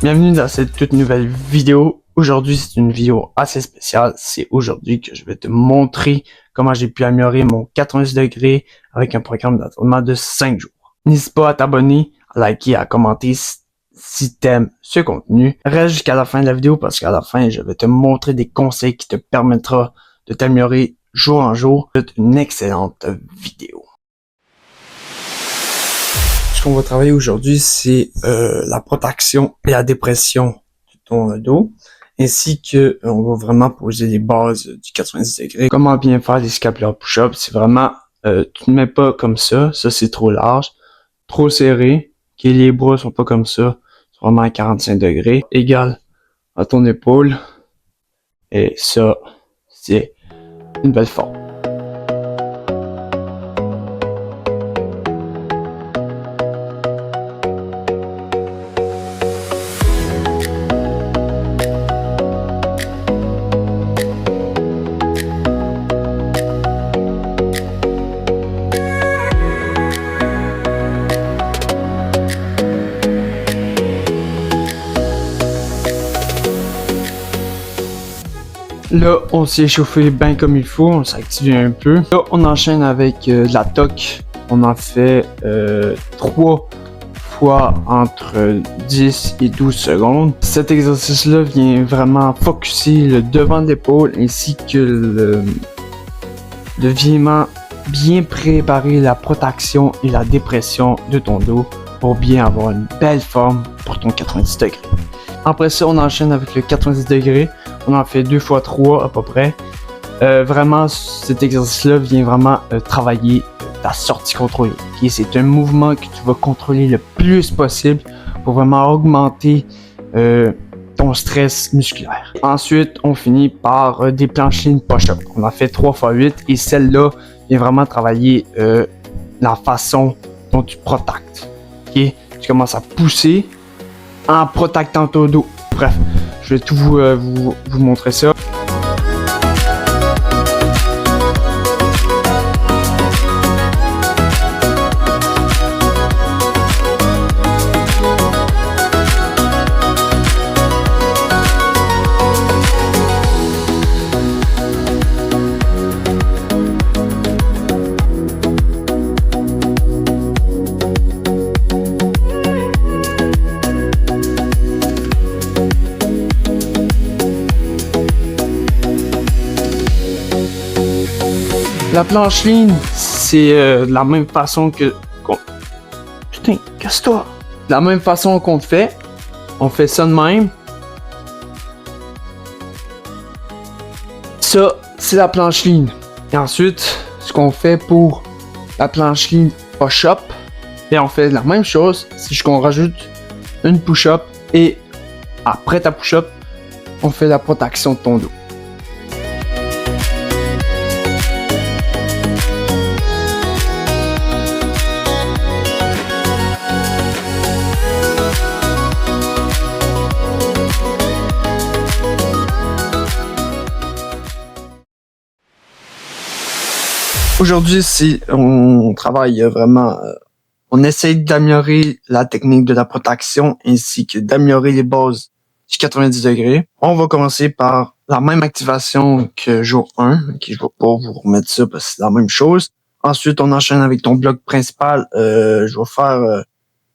Bienvenue dans cette toute nouvelle vidéo. Aujourd'hui, c'est une vidéo assez spéciale. C'est aujourd'hui que je vais te montrer comment j'ai pu améliorer mon 90 degrés avec un programme d'entraînement de 5 jours. N'hésite pas à t'abonner, à liker, à commenter si t'aimes ce contenu. Reste jusqu'à la fin de la vidéo parce qu'à la fin, je vais te montrer des conseils qui te permettront de t'améliorer jour en jour. C'est une excellente vidéo. Ce qu'on va travailler aujourd'hui, c'est la protection et la dépression de ton dos, ainsi que on va vraiment poser les bases du 90 degrés. Comment bien faire les scapular push-ups, c'est vraiment, tu ne mets pas comme ça c'est trop large, trop serré, que les bras sont pas comme ça, c'est vraiment à 45 degrés, égal à ton épaule, et ça, c'est une belle forme. Là, on s'est échauffé bien comme il faut, on s'est activé un peu. Là, on enchaîne avec de la TOC. On en fait 3 fois entre 10 et 12 secondes. Cet exercice-là vient vraiment focusser le devant de l'épaule ainsi que le bien préparer la protection et la dépression de ton dos pour bien avoir une belle forme pour ton 90 degrés. Après ça, on enchaîne avec le 90 degrés. On en fait 2 fois 3 à peu près. Vraiment, cet exercice-là vient vraiment travailler ta sortie contrôlée. Okay? C'est un mouvement que tu vas contrôler le plus possible pour vraiment augmenter ton stress musculaire. Ensuite, on finit par des planches lignes push-up. On en fait 3 fois 8 et celle-là vient vraiment travailler la façon dont tu protectes. Okay? Tu commences à pousser en protectant ton dos. Bref, je vais tout vous montrer ça. La planche ligne, c'est de la même façon que... Putain, casse-toi! De la même façon qu'on fait, on fait ça de même. Ça, c'est la planche ligne. Et ensuite, ce qu'on fait pour la planche ligne push-up, et on fait la même chose, c'est juste qu'on rajoute une push-up et après ta push-up, on fait la protection de ton dos. Aujourd'hui, on travaille vraiment, on essaye d'améliorer la technique de la protection ainsi que d'améliorer les bases du 90 degrés. On va commencer par la même activation que jour 1, qui je vais pas vous remettre ça parce que c'est la même chose. Ensuite, on enchaîne avec ton bloc principal. Je vais faire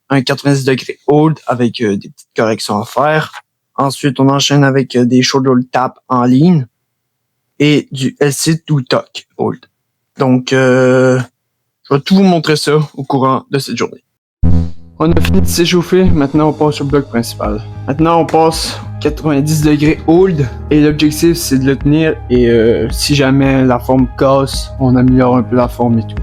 un 90 degrés hold avec des petites corrections à faire. Ensuite, on enchaîne avec des shoulder tap en ligne et du LC2 TOC hold. Donc, je vais tout vous montrer ça au courant de cette journée. On a fini de s'échauffer, maintenant on passe au bloc principal. Maintenant on passe au 90 degrés hold et l'objectif c'est de le tenir et si jamais la forme casse, on améliore un peu la forme et tout.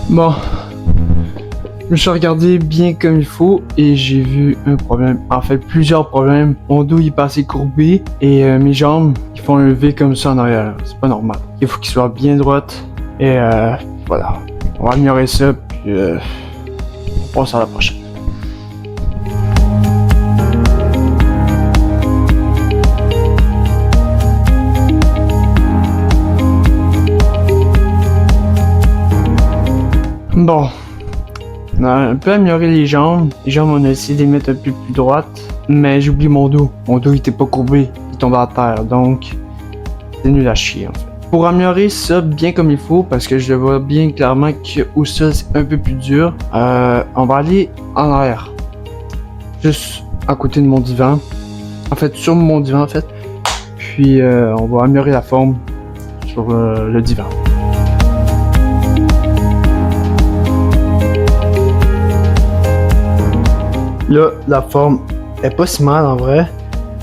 Bon. Je me suis regardé bien comme il faut et j'ai vu un problème, en fait plusieurs problèmes. Mon dos il est passé courbé et mes jambes ils font un V comme ça en arrière, c'est pas normal. Il faut qu'ils soient bien droites et voilà. On va améliorer ça puis on passe à la prochaine. Bon, on a un peu amélioré les jambes. Les jambes, on a essayé de les mettre un peu plus droites, mais j'ai oublié mon dos. Mon dos, il était pas courbé, il tombait à terre, donc c'est nul à chier en fait. Pour améliorer ça bien comme il faut, parce que je le vois bien clairement qu'au sol c'est un peu plus dur, on va aller en arrière. Juste à côté de mon divan. En fait, sur mon divan en fait. Puis on va améliorer la forme sur le divan. Là, la forme est pas si mal en vrai.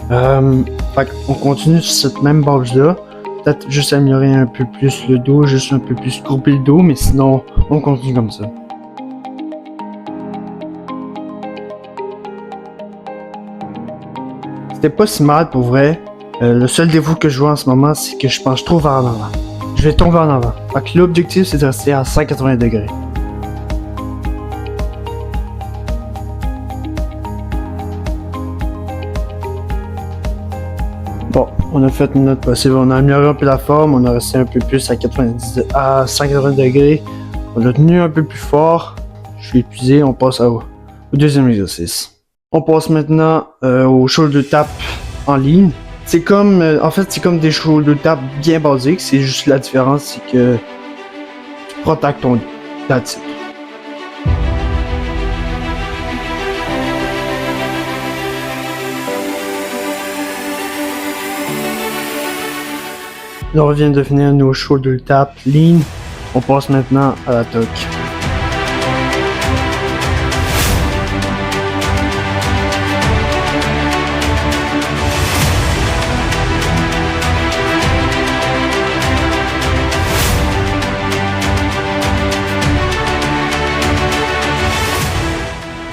Fait qu'on continue sur cette même base-là. Peut-être juste améliorer un peu plus le dos, juste un peu plus courber le dos, mais sinon, on continue comme ça. C'était pas si mal pour vrai. Le seul défaut que je vois en ce moment, c'est que je penche trop vers en avant. Je vais tomber en avant. Fait que l'objectif, c'est de rester à 180 degrés. Bon, on a fait notre possible, on a amélioré un peu la forme, on a resté un peu plus à 180 degrés, on a tenu un peu plus fort, je suis épuisé, on passe au deuxième exercice. On passe maintenant au shoulder tap en ligne. C'est comme, en fait, c'est comme des shoulder tap bien basiques, c'est juste la différence, c'est que tu protèges ton dos, that's it. Là, on vient de finir nos shoulder tap lean. On passe maintenant à la tuck.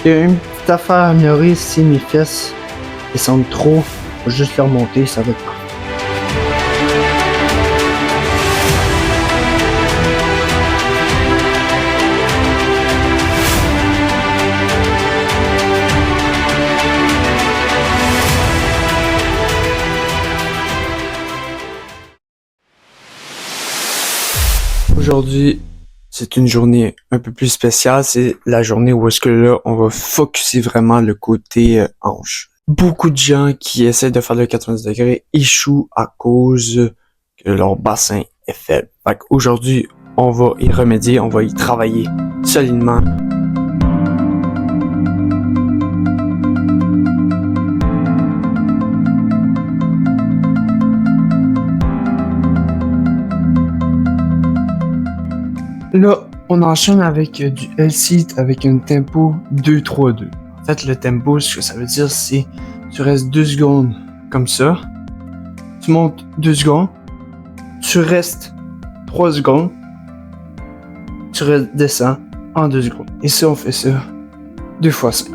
Il y a une petite affaire à améliorer si mes fesses descendent trop. Faut juste les remonter, ça va être parfait. Aujourd'hui, c'est une journée un peu plus spéciale. C'est la journée où est-ce que là, on va focusser vraiment le côté hanche. Beaucoup de gens qui essaient de faire le 90 degrés échouent à cause que leur bassin est faible. Fait qu'aujourd'hui, on va y remédier, on va y travailler solidement. Là, on enchaîne avec du L-sit avec un tempo 2-3-2. En fait, le tempo, ce que ça veut dire, c'est tu restes 2 secondes comme ça, tu montes 2 secondes, tu restes 3 secondes, tu redescends en 2 secondes. Et ça, on fait ça 2 fois 5.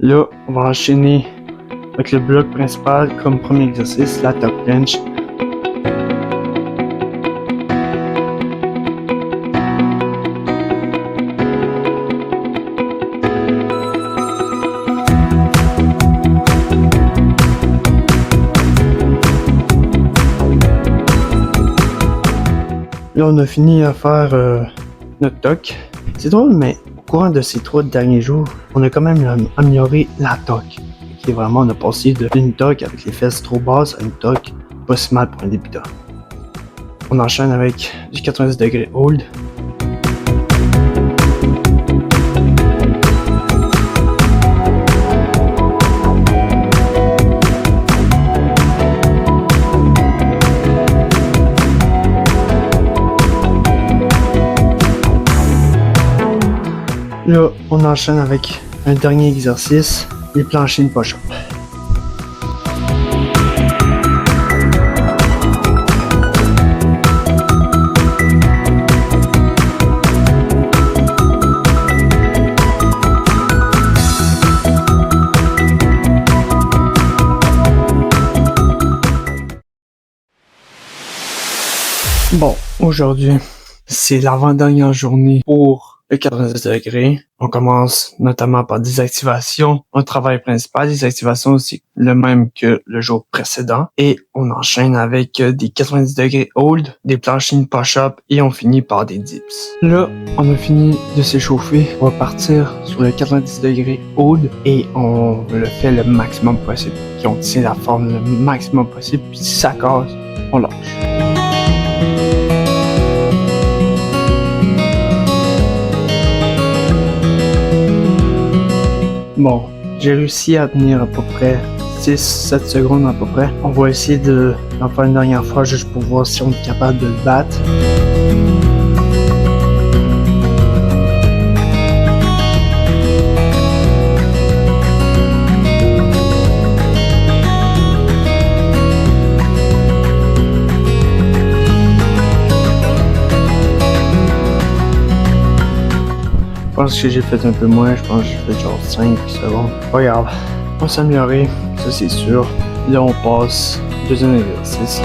Là, on va enchaîner avec le bloc principal comme premier exercice, la tuck bench. Là, on a fini à faire notre tuck. C'est drôle, mais au courant de ces 3 derniers jours, on a quand même amélioré la tuck. Qui est vraiment, on a passé d'une tuck avec les fesses trop basses à une tuck pas si mal pour un débutant. On enchaîne avec du 90 degrés hold. Là, on enchaîne avec un dernier exercice, les planchers de push-up. Bon, aujourd'hui, c'est l'avant-dernière journée pour le 90 degrés. On commence notamment par des activations. Un travail principal des activations, c'est le même que le jour précédent. Et on enchaîne avec des 90 degrés hold, des planchers push-up et on finit par des dips. Là, on a fini de s'échauffer. On va partir sur le 90 degrés hold et on le fait le maximum possible. Puis on tient la forme le maximum possible. Puis si ça casse, on lâche. Bon, j'ai réussi à tenir à peu près 6-7 secondes à peu près. On va essayer d'en faire une dernière fois juste pour voir si on est capable de le battre. Je pense que j'ai fait un peu moins, je pense que j'ai fait genre 5 secondes. Pas grave, on va s'améliorer, ça c'est sûr. Là on passe au deuxième exercice.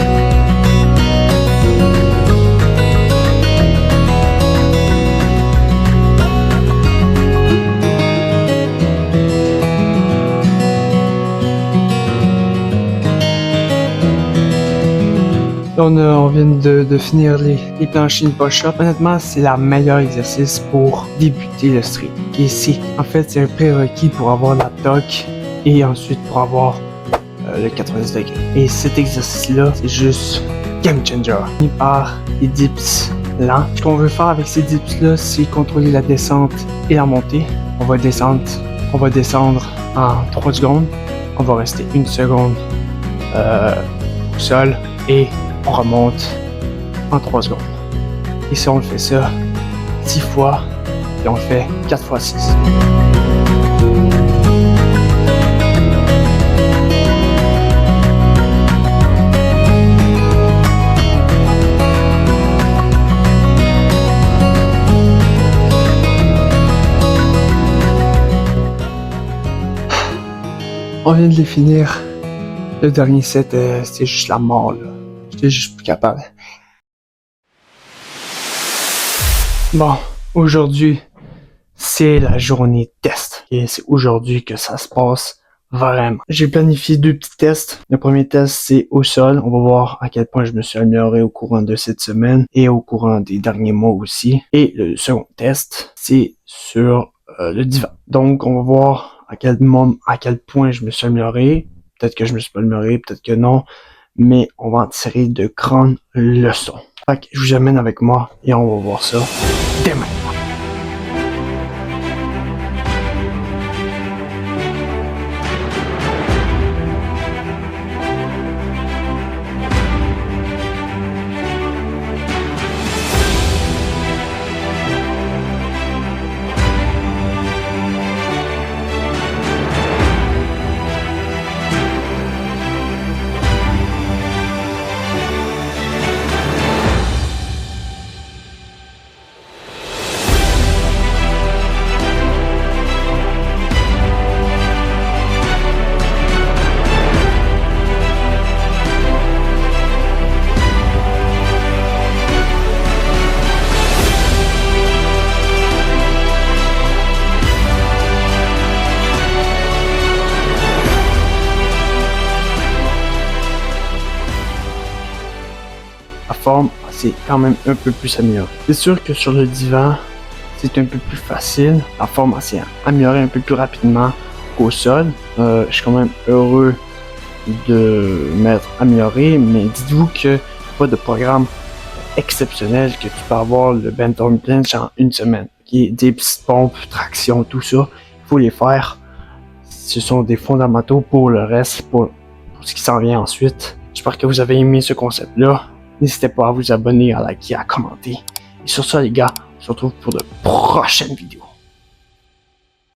On vient de finir les planchers de push-up. Honnêtement, c'est le meilleur exercice pour débuter le street. Et en fait, c'est un prérequis pour avoir la TOC et ensuite pour avoir le 90 degrés. Et cet exercice-là, c'est juste game changer. On finit par les dips lents. Ce qu'on veut faire avec ces dips-là, c'est contrôler la descente et la montée. On va descendre en 3 secondes. On va rester 1 seconde au sol et on remonte en 3 secondes. Et si on le fait ça 10 fois, et on le fait 4 fois 6. On vient de les finir. Le dernier set, c'était juste la mort, là. J'étais juste plus capable. Bon, aujourd'hui, c'est la journée test. Et c'est aujourd'hui que ça se passe vraiment. J'ai planifié 2 petits tests. Le premier test, c'est au sol. On va voir à quel point je me suis amélioré au courant de cette semaine et au courant des derniers mois aussi. Et le second test, c'est sur le divan. Donc, on va voir à quel point je me suis amélioré. Peut-être que je me suis pas amélioré, peut-être que non. Mais on va en tirer de grandes leçons. Fait que je vous amène avec moi et on va voir ça dès maintenant. La forme, c'est quand même un peu plus amélioré. C'est sûr que sur le divan, c'est un peu plus facile. La forme s'est améliorée un peu plus rapidement qu'au sol. Je suis quand même heureux de m'être amélioré, mais dites-vous que pas de programme exceptionnel que tu peux avoir le Benton Planche en 1 semaine. Dips, pompes, traction, tout ça, il faut les faire. Ce sont des fondamentaux pour le reste, pour ce qui s'en vient ensuite. J'espère que vous avez aimé ce concept-là. N'hésitez pas à vous abonner, à liker, à commenter. Et sur ça, les gars, on se retrouve pour de prochaines vidéos.